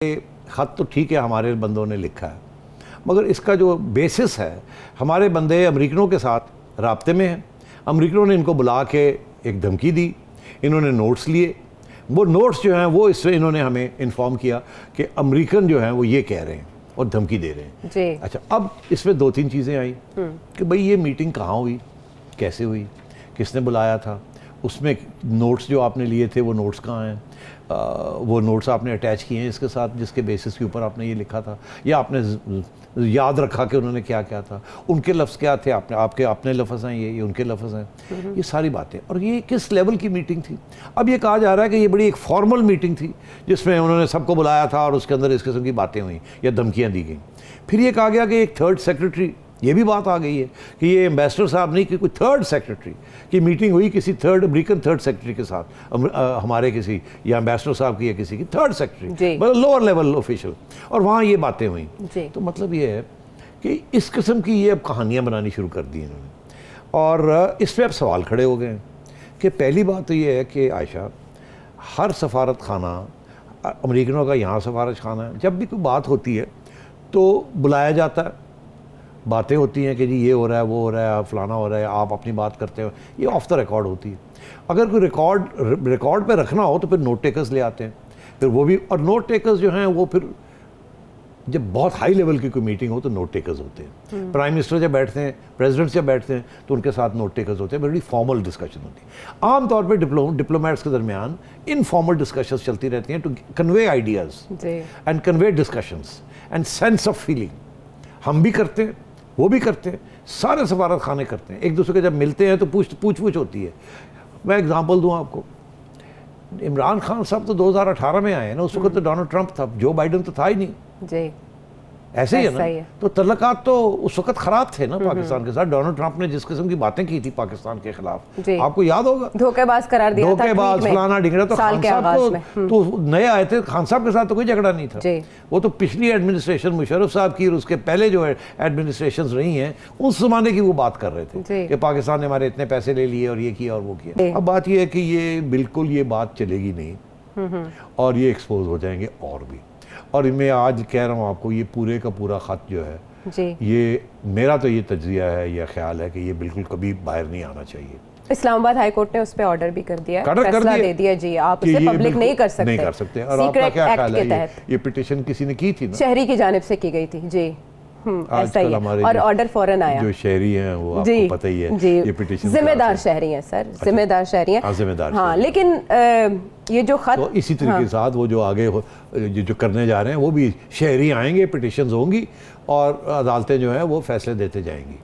ख़त तो ठीक है हमारे बंदों ने लिखा है, मगर इसका जो बेसिस है, हमारे बंदे अमरीकनों के साथ राब्ते में हैं। अमरीकनों ने इनको बुला के एक धमकी दी, इन्होंने नोट्स लिए। वो नोट्स जो हैं वो इससे इन्होंने हमें इन्फॉर्म किया कि अमरीकन जो हैं वो ये कह रहे हैं और धमकी दे रहे हैं जी। अच्छा, अब इसमें दो तीन चीज़ें आई कि भाई ये मीटिंग कहाँ हुई, कैसे हुई, किसने बुलाया था, उसमें नोट्स जो आपने लिए थे वो नोट्स कहाँ हैं, वो नोट्स आपने अटैच किए हैं इसके साथ जिसके बेसिस के ऊपर आपने ये लिखा था, या आपने याद रखा कि उन्होंने क्या क्या था, उनके लफ्ज़ क्या थे, आपके अपने लफ्ज़ हैं, ये उनके लफ्ज़ हैं, ये सारी बातें। और ये किस लेवल की मीटिंग थी? अब ये कहा जा रहा है कि ये बड़ी एक फॉर्मल मीटिंग थी जिसमें उन्होंने सबको बुलाया था और उसके अंदर इस किस्म की बातें हुई या धमकियाँ दी गई। फिर ये कहा गया कि एक थर्ड सेक्रेटरी, ये भी बात आ गई है कि ये एम्बेसडर साहब नहीं कि कोई थर्ड सेक्रेटरी की मीटिंग हुई किसी अमरीकन थर्ड सेक्रेटरी के साथ, हमारे किसी या एम्बेसडर साहब की या किसी की थर्ड सेक्रेटरी, मतलब लोअर लेवल ऑफिशियल, और वहाँ ये बातें हुई। तो मतलब ये है कि इस किस्म की ये अब कहानियाँ बनानी शुरू कर दी इन्होंने, और इस पर अब सवाल खड़े हो गए हैं कि पहली बात तो ये है कि आयशा, हर सफारत खाना अमरीकनों का यहाँ सफारत खाना है, जब भी कोई बात होती है तो बुलाया जाता है, बातें होती हैं कि जी ये हो रहा है, वो हो रहा है, फलाना हो रहा है, आप अपनी बात करते हो, ये ऑफ द रिकॉर्ड होती है। अगर कोई रिकॉर्ड पे रखना हो तो फिर नोट टेकर्स ले आते हैं, फिर वो भी, और नोट टेकर्स जो हैं वो फिर जब बहुत हाई लेवल की कोई मीटिंग हो तो नोट टेकर्स होते हैं। प्राइम मिनिस्टर जब बैठते हैं, प्रेसिडेंट जब बैठते हैं तो उनके साथ नोट टेकर्स होते हैं, बड़ी फॉर्मल डिस्कशन होती है। आमतौर पर डिप्लोमेट्स के दरमियान इनफॉर्मल डिस्कशंस चलती रहती हैं to convey ideas and convey discussions and sense of feeling. हम भी करते हैं, वो भी करते हैं, सारे सफारत खाने करते हैं, एक दूसरे के जब मिलते हैं तो पूछ होती है। मैं एग्जांपल दूं आपको, इमरान खान साहब तो 2018 में आए हैं ना, उस वक्त तो डोनाल्ड ट्रंप था, जो बाइडन तो था ही नहीं जी। ऐसे ही है ना, तो तल्लकात तो उस वक्त खराब थे ना पाकिस्तान के साथ। डोनाल्ड ट्रंप ने जिस किस्म की बातें की थी पाकिस्तान के खिलाफ, आपको याद होगा, धोखेबाज करार दिया था, धोखेबाज फलाना ढिंगरा। तो खान साहब तो नए आए थे, खान साहब के साथ तो कोई झगड़ा नहीं था, वो तो पिछली एडमिनिस्ट्रेशन मुशर्रफ साहब की और उसके पहले जो एडमिनिस्ट्रेशन रही हैं उस जमाने की वो बात कर रहे थे कि पाकिस्तान ने हमारे इतने पैसे ले लिए और ये किया और वो किया। अब बात ये है कि ये बिल्कुल ये बात चलेगी नहीं और ये एक्सपोज हो जाएंगे और भी। और मैं आज कह रहा हूँ आपको, ये पूरे का पूरा ख़त जो है जी, ये मेरा तो ये तज्जिया है या ख्याल है कि ये बिल्कुल कभी बाहर नहीं आना चाहिए। इस्लामाबाद हाई कोर्ट ने उस पर ऑर्डर भी कर दिया, फैसला दे दिया जी, आप इसे पब्लिक नहीं कर सकते। और आपका क्या ख्याल है, ये पिटीशन किसी ने की थी ना, शहरी की जानिब से की गई थी जी, ऐसा ही है, और ऑर्डर फौरन आया। जो शहरी हैं वो आपको पता ही है, ये पिटीशन जिम्मेदार शहरी हैं सर, जिम्मेदार शहरी हैं, जिम्मेदार। हाँ, लेकिन ये जो खत तो इसी तरीके के साथ वो जो आगे जो करने जा रहे हैं वो भी शहरी आएंगे, पिटीशंस होंगी और अदालतें जो है वो फैसले देते जाएंगी।